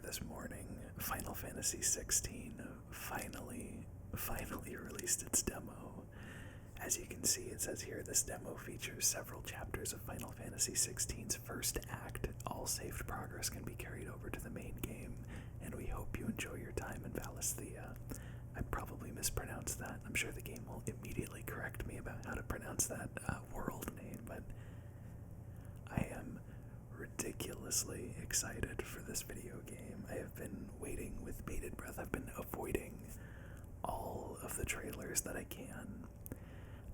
this morning, Final Fantasy XVI finally released its demo. As you can see, it says here, this demo features several chapters of Final Fantasy XVI's first act. All saved progress can be carried over to the main game, and we hope you enjoy your time in Valisthea. I probably mispronounced that. I'm sure the game will immediately correct me about how to pronounce that world name, but I am ridiculously excited for this video game. I have been waiting with bated breath. I've been avoiding all of the trailers that I can.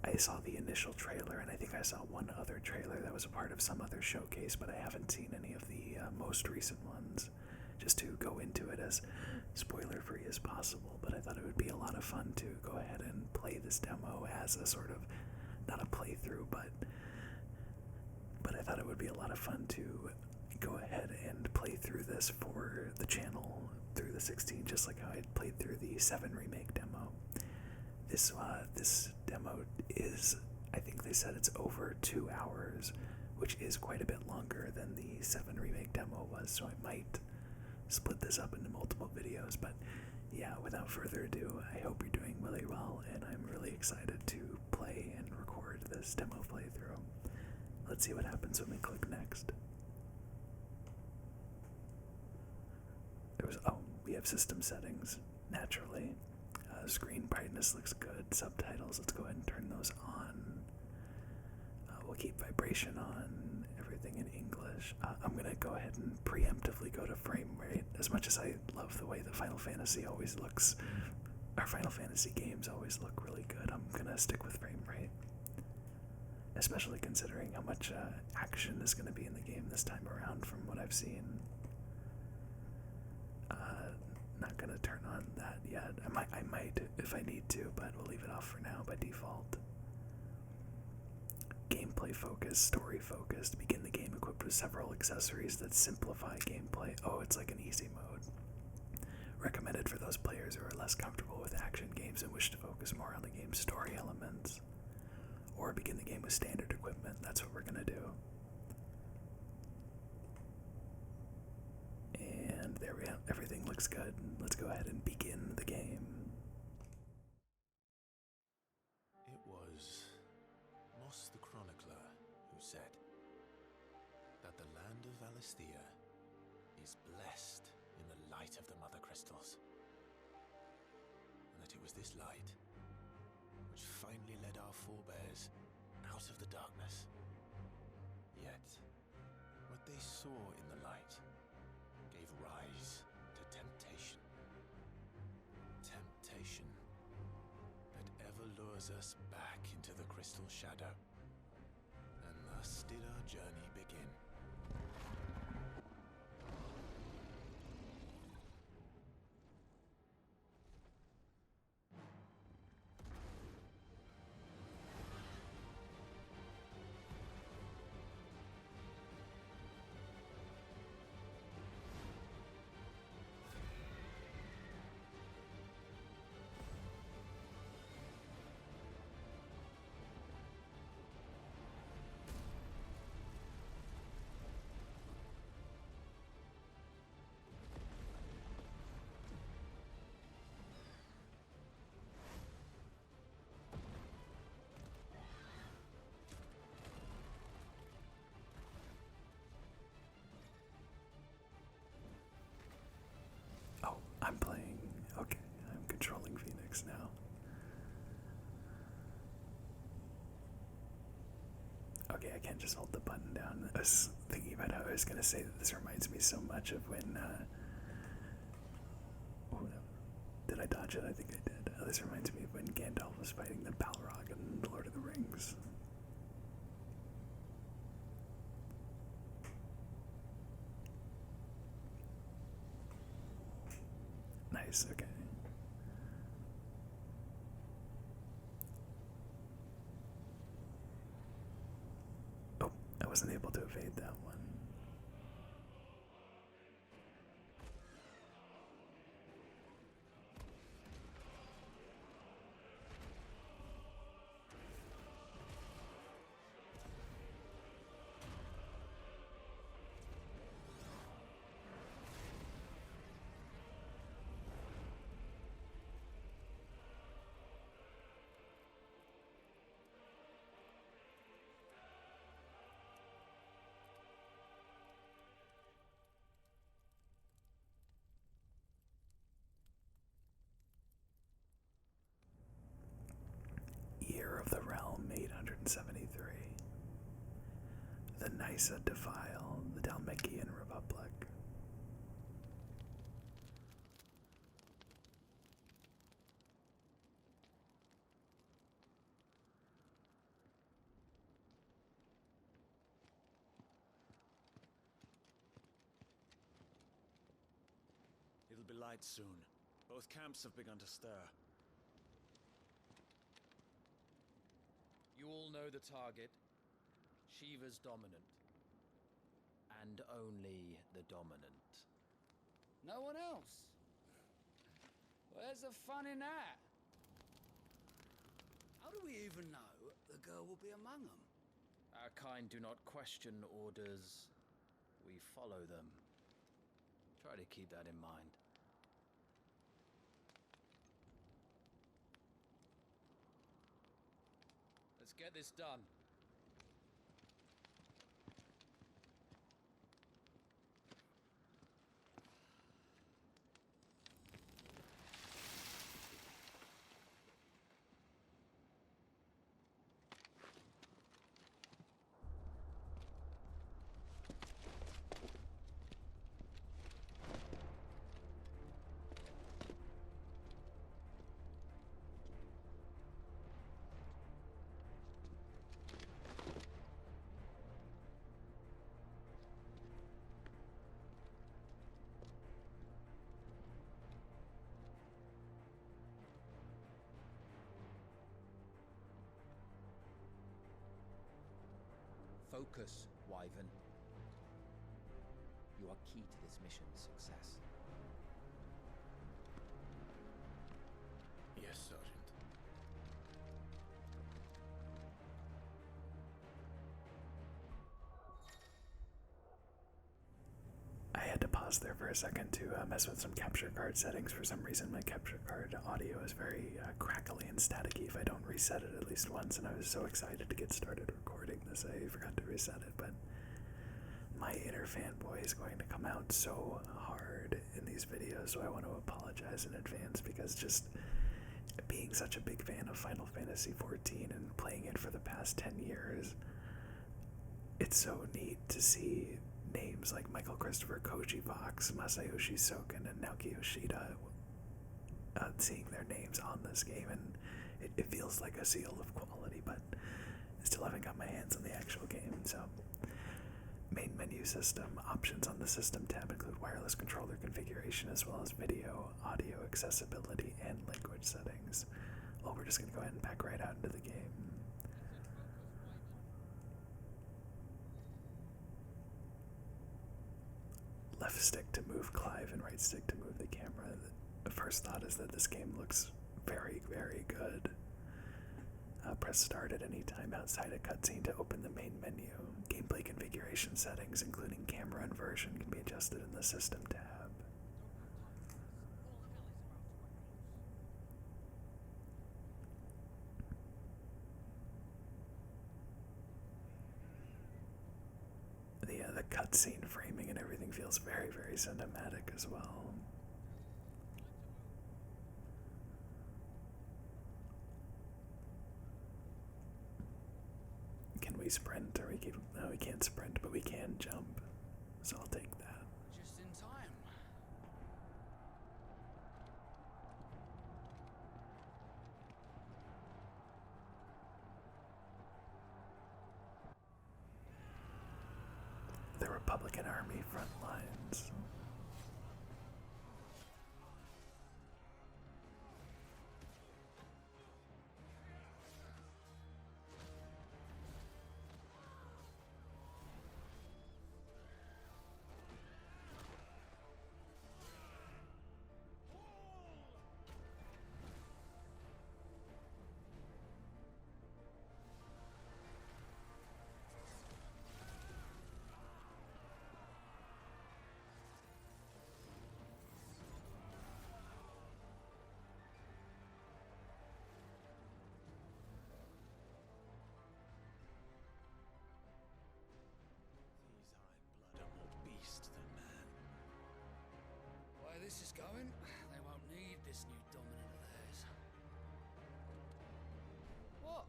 I saw the initial trailer, and I think I saw one other trailer that was a part of some other showcase, but I haven't seen any of the most recent ones, just to go into it as spoiler-free as possible. But I thought it would be a lot of fun to go ahead and play this demo as a sort of, not a playthrough, but I thought it would be a lot of fun to go ahead and play through this for the channel through the 16, just like how I played through the 7 remake demo. This demo is, I think they said it's over 2 hours, which is quite a bit longer than the 7 remake demo was, so I might split this up into multiple videos. But yeah, without further ado, I hope you're doing really well, and I'm really excited to play and record this demo playthrough. Let's see what happens when we click next. We have system settings, naturally. Screen brightness looks good. Subtitles, let's go ahead and turn those on. We'll keep vibration on, everything in English. I'm going to go ahead and preemptively go to frame rate. As much as I love the way that Final Fantasy always looks, our Final Fantasy games always look really good, I'm going to stick with frame rate. Especially considering how much action is going to be in the game this time around from what I've seen. Not going to turn on that yet. I might if I need to, but we'll leave it off for now by default. Gameplay focused, story focused. Begin the game equipped with several accessories that simplify gameplay. Oh, it's like an easy mode. Recommended for those players who are less comfortable with action games and wish to focus more on the game's story elements. Or begin the game with standard equipment. That's what we're going to do. And there we go. Everything looks good. Let's go ahead and begin the game. It was Moss the Chronicler who said that the land of Valisthea is blessed in the light of the Mother Crystals, and that it was this light which finally led our forebears out of the darkness. Yet, what they saw in the light gave rise to temptation. Temptation that ever lures us back into the crystal shadow. And thus did our journey begin. I'm playing. Okay, I'm controlling Phoenix now. Okay, I can't just hold the button down. I was thinking about how I was going to say that this reminds me so much of when, did I dodge it? I think I did. This reminds me of when Gandalf was fighting the Balrog in The Lord of the Rings. Nice, okay. Oh, I wasn't able to evade that one. Order of the Realm 873. The Nysa Defile, the Dalmekian Republic. It'll be light soon. Both camps have begun to stir. You all know the target. Shiva's dominant. And only the dominant. No one else? Where's the fun in that? How do we even know the girl will be among them? Our kind do not question orders. We follow them. Try to keep that in mind. Let's get this done. Focus, Wyvern. You are key to this mission's success. Yes, Sergeant. I had to pause there for a second to mess with some capture card settings. For some reason, my capture card audio is very crackly and staticky if I don't reset it at least once, and I was so excited to get started recording this, I forgot to reset it, but my inner fanboy is going to come out so hard in these videos, so I want to apologize in advance, because just being such a big fan of Final Fantasy XIV and playing it for the past 10 years, it's so neat to see names like Michael Christopher, Koji Fox, Masayoshi Soken, and Naoki Yoshida, seeing their names on this game, and it feels like a seal of quality, but I still haven't got my hands on the actual game. So, main menu system, options on the system tab include wireless controller configuration as well as video, audio accessibility, and language settings. Well, we're just going to go ahead and back right out into the game. Left stick to move Clive and right stick to move the camera. The first thought is that this game looks very, very good. Press start at any time outside a cutscene to open the main menu. Gameplay configuration settings, including camera inversion, can be adjusted in the system tab. The cutscene framing and everything feels very, very cinematic as well. Can we sprint, or we keep? No, we can't sprint, but we can jump. So I'll take that. Just in time. The Republican Army front lines. This is going, they won't need this new dominant of theirs. What?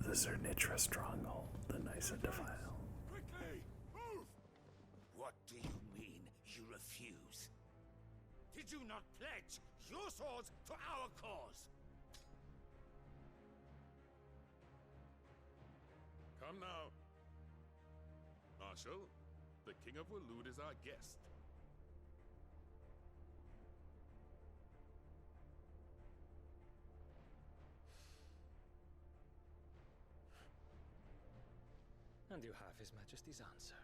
the Zernitra stronghold, the Nysa Defile. Quickly! Move! What do you mean, you refuse? Did you not pledge your swords to our cause? Come now. Marshal, the King of Waloed is our guest. And you have His Majesty's answer.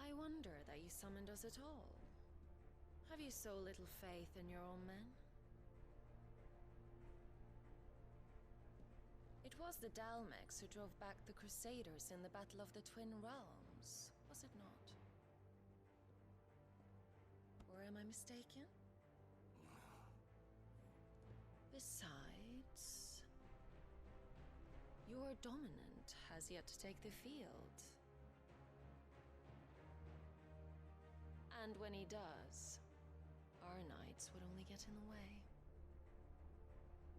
I wonder that you summoned us at all. Have you so little faith in your own men? It was the Dalmex who drove back the Crusaders in the Battle of the Twin Realms, was it not? Or am I mistaken? Besides, your dominant has yet to take the field. And when he does, our knights would only get in the way.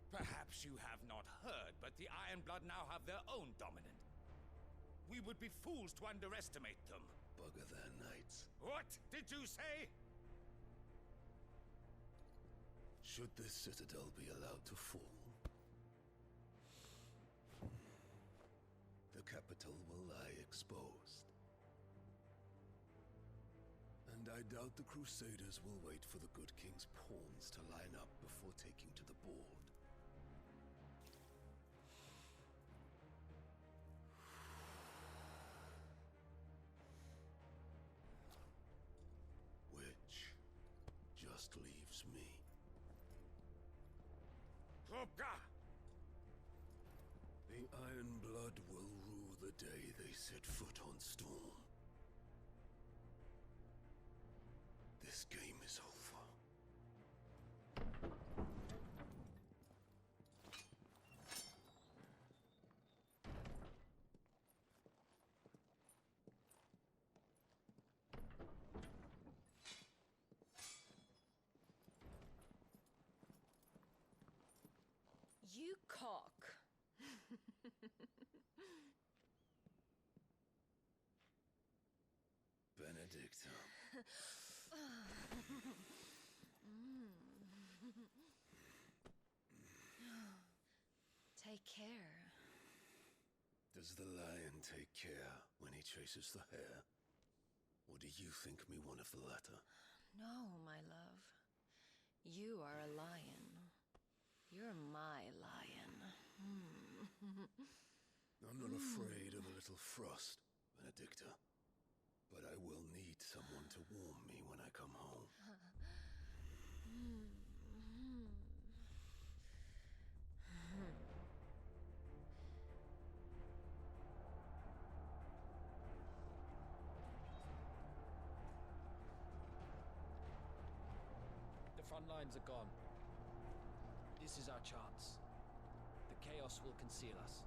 Perhaps you have not heard, but the Ironblood now have their own dominant. We would be fools to underestimate them. Bugger their knights. What did you say? Should this citadel be allowed to fall, the capital will lie exposed. And I doubt the Crusaders will wait for the good king's pawns to line up before taking to the board. Which just leaves me. Hopka! The Ironblood will rue the day they set foot on Storm. This game is over. You cock! Benedicta. Take care. Does the lion take care when he chases the hare? Or do you think me one of the latter? No, my love. You are a lion. You're my lion. I'm not afraid of a little frost, Benedicta. But I will need someone to warm me when I come home. The front lines are gone. This is our chance. The chaos will conceal us.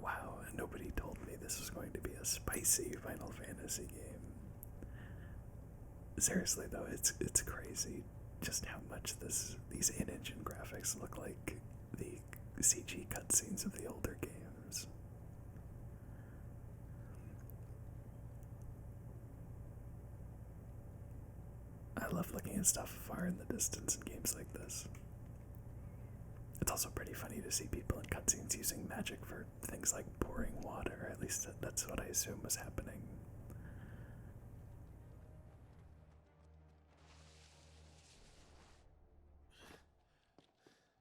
Wow, and nobody told me this was going to be a spicy Final Fantasy game. Seriously though, it's crazy just how much these in-engine graphics look like the CG cutscenes of the older games. I love looking at stuff far in the distance in games like this. It's also pretty funny to see people in cutscenes using magic for things like pouring water. At least that's what I assume was happening.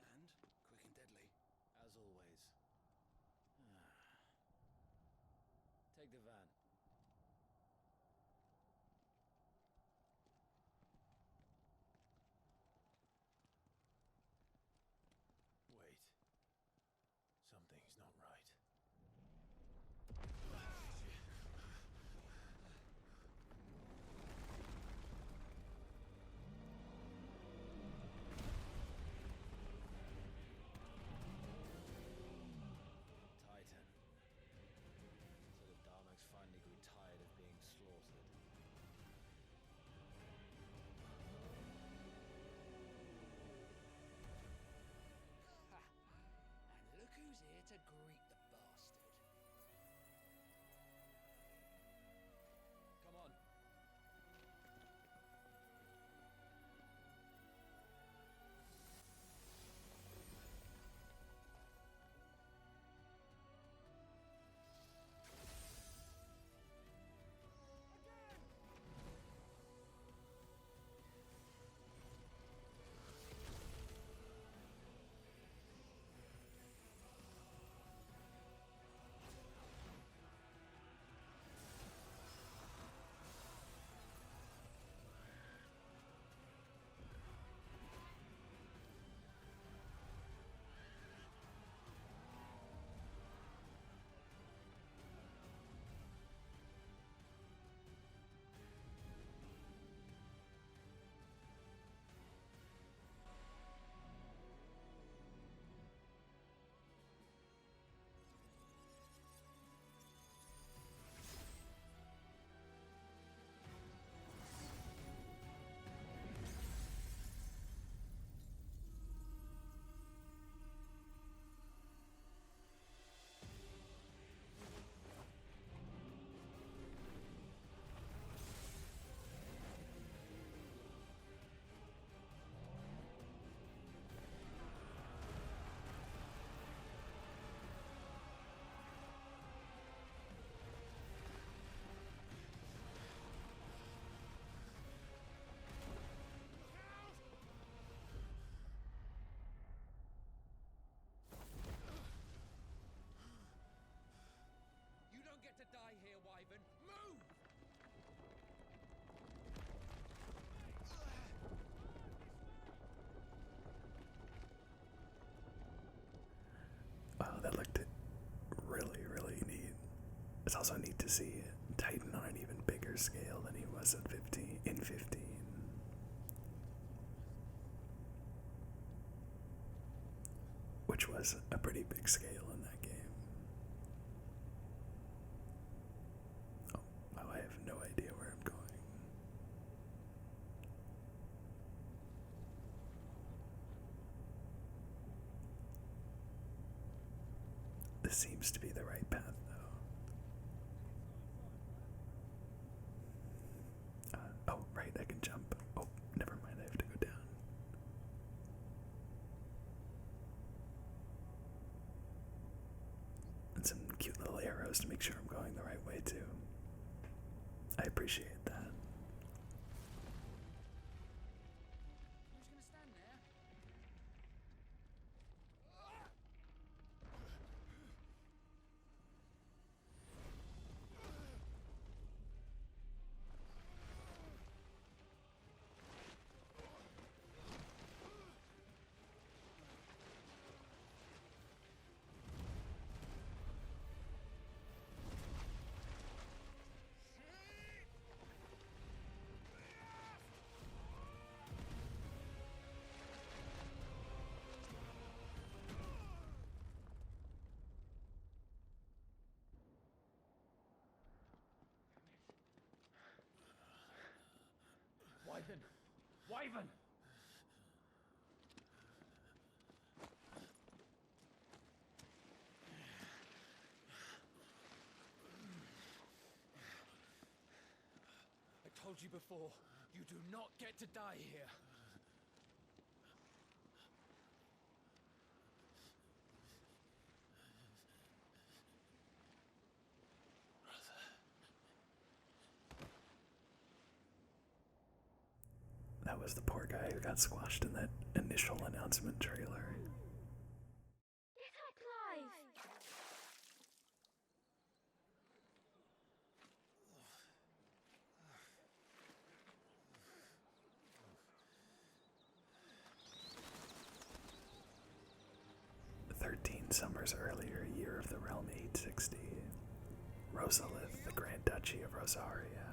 And quick and deadly. As always. Take the van. Wait. Something's not right. Titan. So the Darmaks finally grew tired of being slaughtered. Ha! And look who's here to greet the bastard. Come on. You don't get to die here, Wyvern. Move! Wow, that looked really, really neat. It's also neat to see Titan on an even bigger scale than he was at 15 in 15. Which was a pretty big scale in that game. Oh, I have no idea where I'm going. This seems to be the right path, though. Oh, right, I can jump. Oh, never mind, I have to go down. And some cute little arrows to make sure I'm going the right way, too. I appreciate that. Who's gonna stand there? Wyvern! Wyvern! I told you before, you do not get to die here. was the poor guy who got squashed in that initial announcement trailer. Little Clive! 13 summers earlier, year of the realm 860. Rosalia, the Grand Duchy of Rosaria.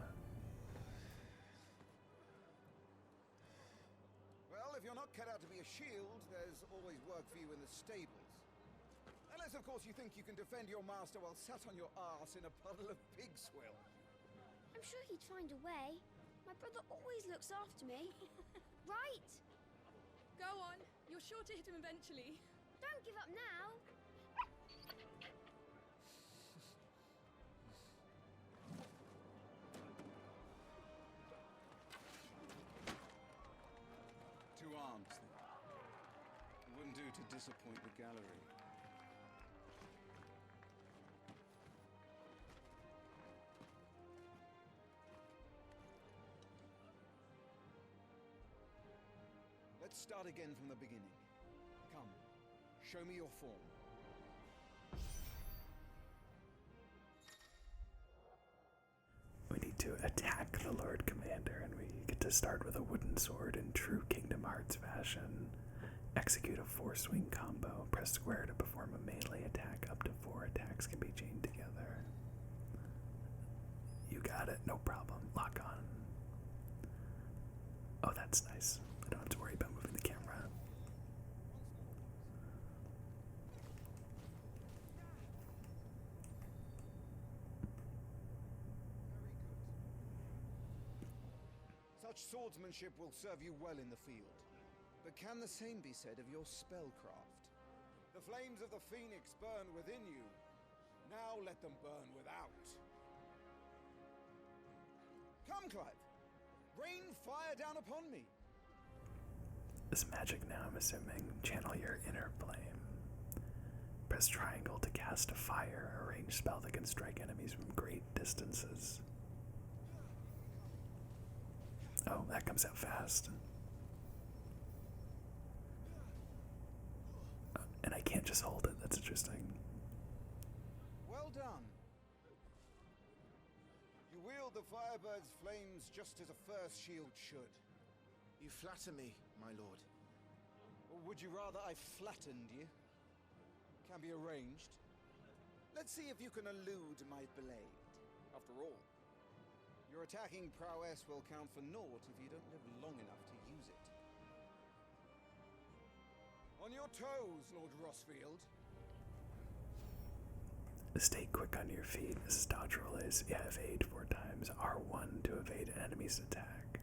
Well, if you're not cut out to be a shield, there's always work for you in the stables. Unless, of course, you think you can defend your master while sat on your arse in a puddle of pig swill. I'm sure he'd find a way. My brother always looks after me. Right? Go on. You're sure to hit him eventually. Don't give up now. Two arms, then. It wouldn't do to disappoint the gallery. Let's start again from the beginning. Come, show me your form. We need to attack the Lord Commander, and we get to start with a wooden sword in true Kingdom Hearts fashion. Execute a 4-swing combo. Press square to perform a melee attack. Up to 4 attacks can be chained together. You got it, no problem. Lock on. Oh, that's nice. I don't have to worry about moving the camera. Such swordsmanship will serve you well in the field. But can the same be said of your spellcraft? The flames of the phoenix burn within you. Now let them burn without. Come, Clive. Rain fire down upon me. This magic now, I'm assuming, channel your inner flame. Press triangle to cast a fire, a ranged spell that can strike enemies from great distances. Oh, that comes out fast. And I can't just hold it, that's interesting. Well done. You wield the Firebird's flames just as a first shield should. You flatter me, my lord. Or would you rather I flattened you? Can be arranged. Let's see if you can elude my blade. After all, your attacking prowess will count for naught if you don't live long enough to use it. On your toes, Lord Rossfield. Stay quick on your feet. This is dodge roll is, evade 4 times. R1 to evade an enemy's attack.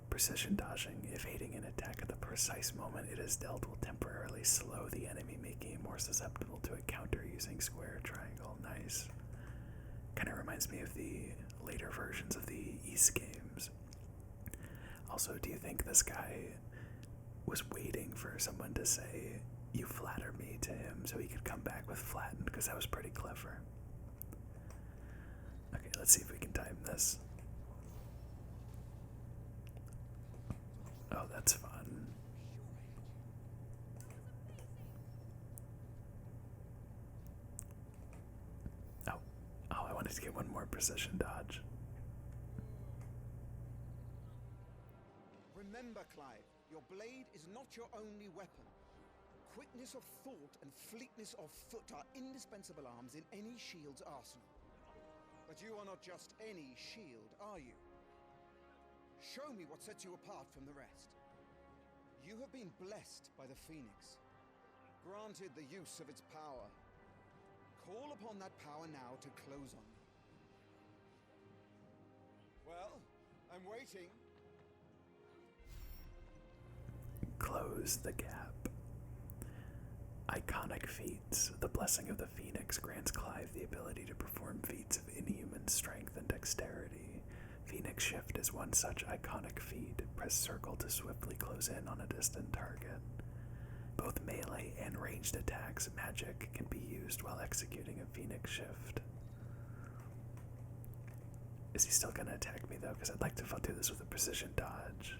Precision dodging. Evading an attack at the precise moment it is dealt will temporarily slow the enemy, making it more susceptible to a counter using square, triangle. Nice. Kind of reminds me of the later versions of the East games. Also, do you think this guy was waiting for someone to say, "You flatter me," to him so he could come back with flattened? Because that was pretty clever. Okay, let's see if we can time this. Oh, that's fun. Oh, I wanted to get one more precision dodge. Remember, Clive, your blade is not your only weapon. Quickness of thought and fleetness of foot are indispensable arms in any shield's arsenal. But you are not just any shield, are you? Show me what sets you apart from the rest. You have been blessed by the Phoenix, granted the use of its power. Call upon that power now to close on me. Well, I'm waiting. Close the gap. Iconic feats. The blessing of the Phoenix grants Clive the ability to perform feats of inhuman strength and dexterity. Phoenix Shift is one such iconic feat. Press circle to swiftly close in on a distant target. Both melee and ranged attacks, magic, can be used while executing a Phoenix Shift. Is he still gonna attack me though? Because I'd like to do this with a precision dodge.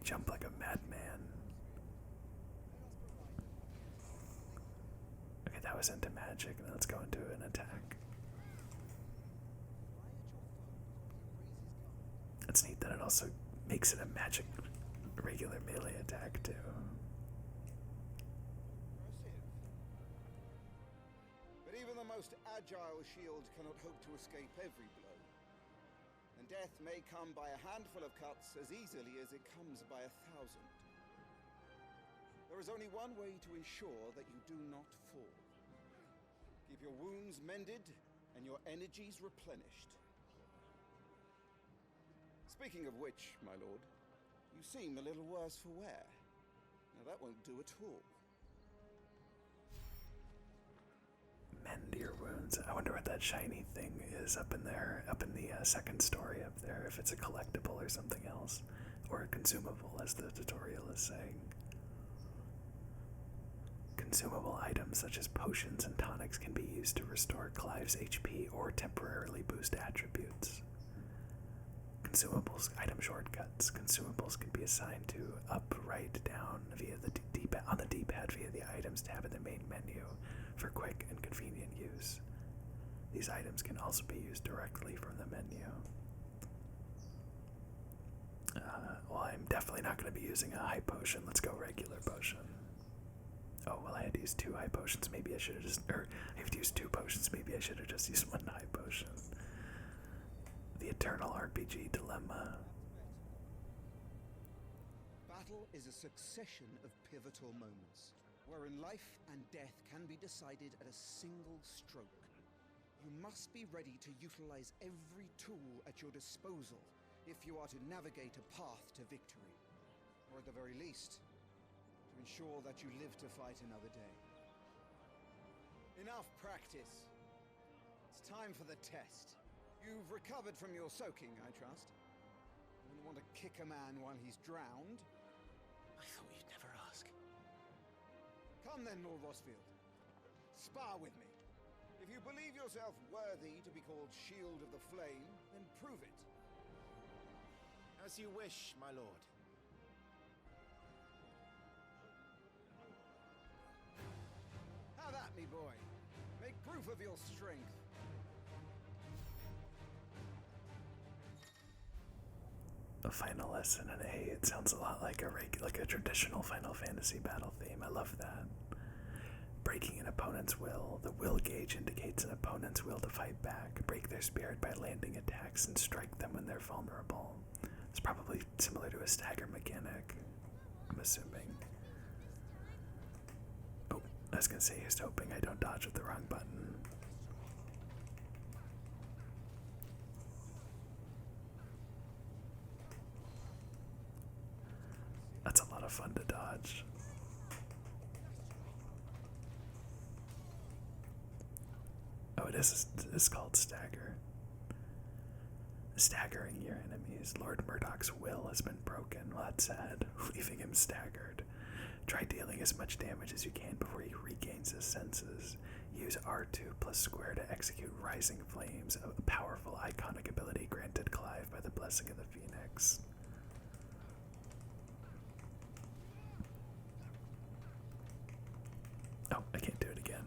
jump like a madman. Okay, that was into magic. Now let's go into an attack. It's neat that it also makes it a magic regular melee attack too. But even the most agile shield cannot hope to escape every blow. And death may come by a handful of cuts as easily as it comes by 1,000. There is only one way to ensure that you do not fall. Keep your wounds mended and your energies replenished. Speaking of which, my lord, you seem a little worse for wear. Now that won't do at all. Mend your wounds. I wonder what that shiny thing is up in there, up in the second story up there, if it's a collectible or something else. Or a consumable, as the tutorial is saying. Consumable items such as potions and tonics can be used to restore Clive's HP or temporarily boost attributes. Consumables, item shortcuts. Consumables can be assigned to up, right, down via the on the D-pad via the items tab in the main menu for quick and convenient use. These items can also be used directly from the menu. Well, I'm definitely not going to be using a high potion. Let's go regular potion. Oh, well, I had to use 2 high potions. Maybe I should have just... Or, I have to use 2 potions. Maybe I should have just used 1 high potion. The Eternal RPG Dilemma. Battle is a succession of pivotal moments, wherein life and death can be decided at a single stroke. You must be ready to utilize every tool at your disposal if you are to navigate a path to victory, or at the very least, to ensure that you live to fight another day. Enough practice. It's time for the test. You've recovered from your soaking, I trust. You wouldn't want to kick a man while he's drowned. I thought you'd never ask. Come then, Lord Rosfield. Spar with me. If you believe yourself worthy to be called Shield of the Flame, then prove it. As you wish, my lord. Have at me, boy. Make proof of your strength. A final lesson in A. It sounds a lot like a traditional Final Fantasy battle theme. I love that. Breaking an opponent's will. The will gauge indicates an opponent's will to fight back. Break their spirit by landing attacks and strike them when they're vulnerable. It's probably similar to a stagger mechanic, I'm assuming. Oh, I was gonna say, just hoping I don't dodge with the wrong button. That's a lot of fun to dodge. Oh, it's called stagger. Staggering your enemies. Lord Murdoch's will has been broken. Well, that's sad, leaving him staggered. Try dealing as much damage as you can before he regains his senses. Use R2 plus square to execute Rising Flames, a powerful iconic ability granted Clive by the Blessing of the Phoenix. Oh, I can't do it again.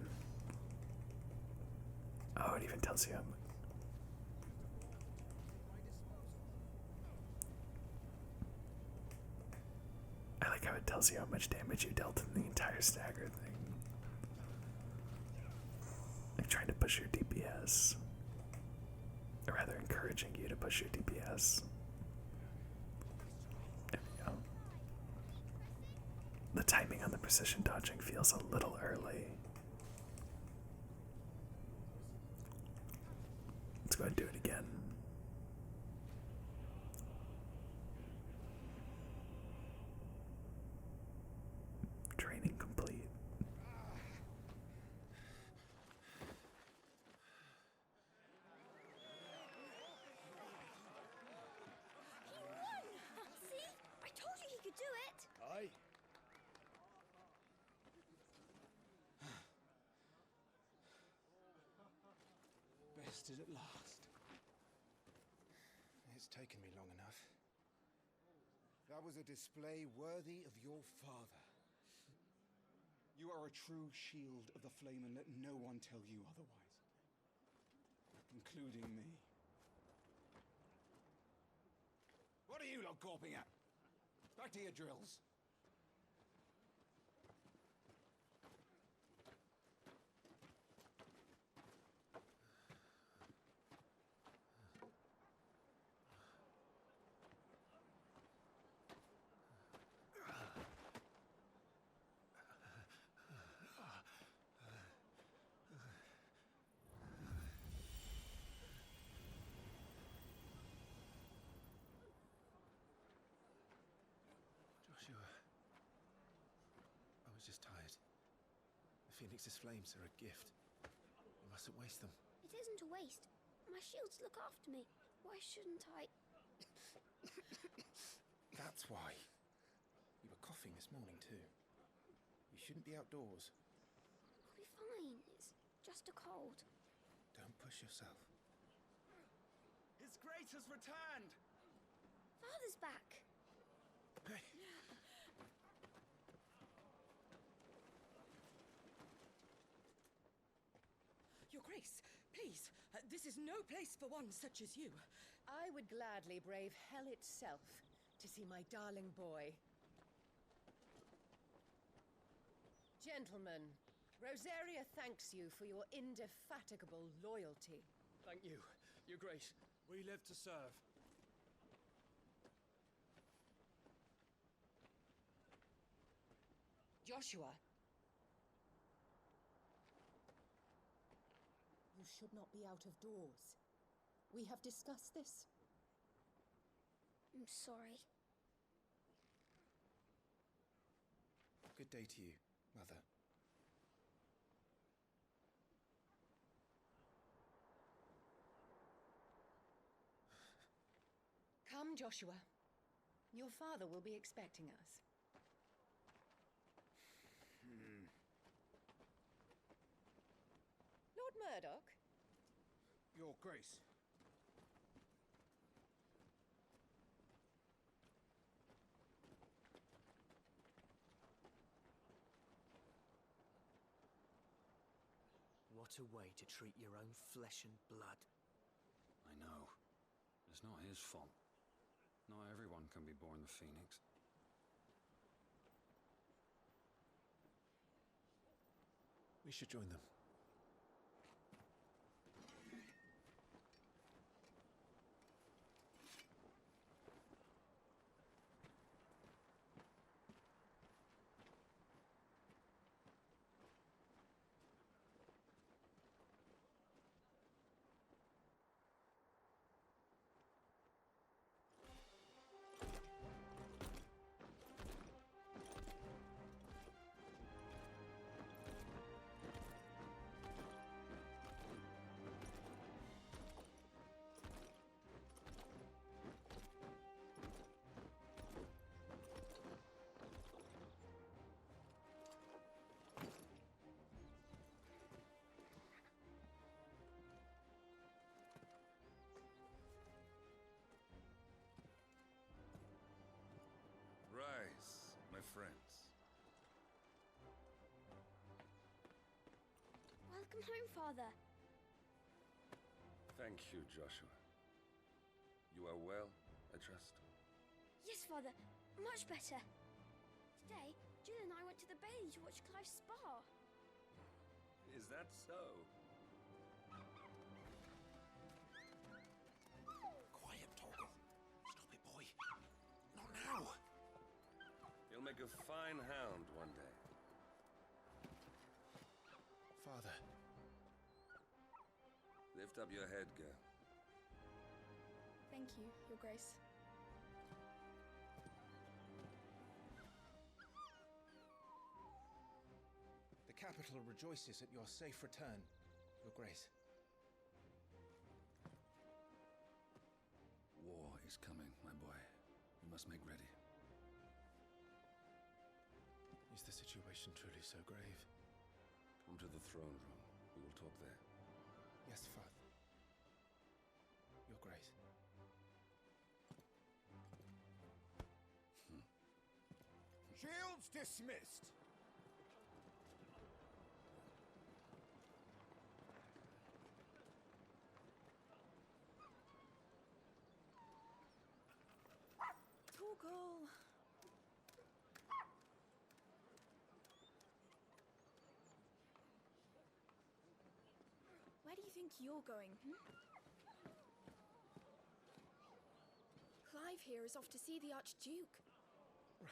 Oh, it even tells you I'm... I like how it tells you how much damage you dealt in the entire stagger thing. Like trying to push your DPS. Or rather, encouraging you to push your DPS. There we go. The timing on the precision dodging feels a little early. Let's go ahead and do it again. Training complete. He won! See? I told you he could do it! Aye. Bested at last. It's taken me long enough. That was a display worthy of your father. You are a true shield of the flame, and let no one tell you otherwise. Including me. What are you lot gawping at? Back to your drills. Joshua. I was just tired. The Phoenix's flames are a gift. You mustn't waste them. It isn't a waste. My shields look after me. Why shouldn't I? That's why. You were coughing this morning too. You shouldn't be outdoors. I'll be fine. It's just a cold. Don't push yourself. His Grace has returned! Father's back. Hey. Your Grace, please, this is no place for one such as you. I would gladly brave hell itself to see my darling boy. Gentlemen, Rosaria thanks you for your indefatigable loyalty. Thank you, Your Grace. We live to serve. Joshua. You should not be out of doors. We have discussed this. I'm sorry. Good day to you, Mother. Come, Joshua. Your father will be expecting us. Lord Murdoch? Your Grace. What a way to treat your own flesh and blood. I know. It's not his fault. Not everyone can be born the Phoenix. We should join them. Rise, my friends. Welcome home, Father. Thank you, Joshua. You are well, I trust? Yes, Father. Much better. Today, Jill and I went to the bailey to watch Clive's spa. Is that so? Quiet, Torgal. Stop it, boy. Not now. You'll make a fine hound one day. Father. Lift up your head, girl. Thank you, Your Grace. The capital rejoices at your safe return, Your Grace. War is coming, my boy. We must make ready. Is the situation truly so grave? Come to the throne room. We will talk there. Yes, Father. Your Grace. dismissed. Torgal. Where do you think you're going? Clive here is off to see the Archduke. Right.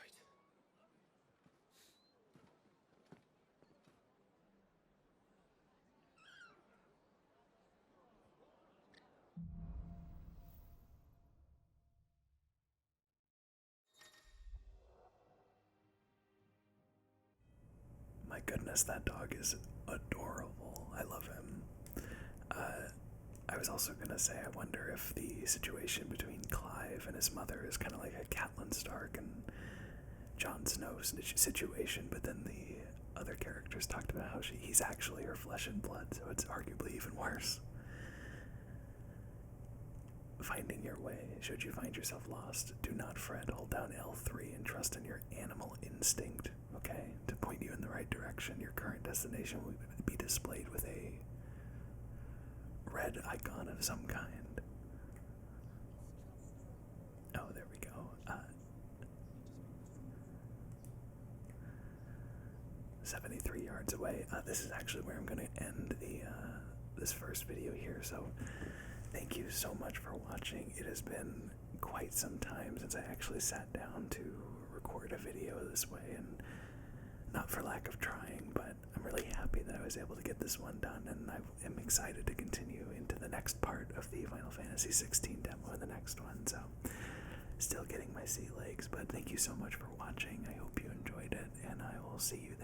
My goodness, that dog is adorable. I love him. I was also gonna say, I wonder if the situation between Clive and his mother is kind of like a Catelyn Stark and Jon Snow situation, but then the other characters talked about how he's actually her flesh and blood, so it's arguably even worse. Finding your way. Should you find yourself lost, do not fret. Hold down L3 and trust in your animal instinct, okay, to point you in the right direction. Your current destination will be displayed with a red icon of some kind. Oh, there we go. 73 yards away. This is actually where I'm going to end this first video here, so thank you so much for watching. It has been quite some time since I actually sat down to record a video this way, and not for lack of trying, but I'm really happy that I was able to get this one done, and I am excited to continue into the next part of the Final Fantasy XVI demo in the next one, so still getting my sea legs, but thank you so much for watching. I hope you enjoyed it, and I will see you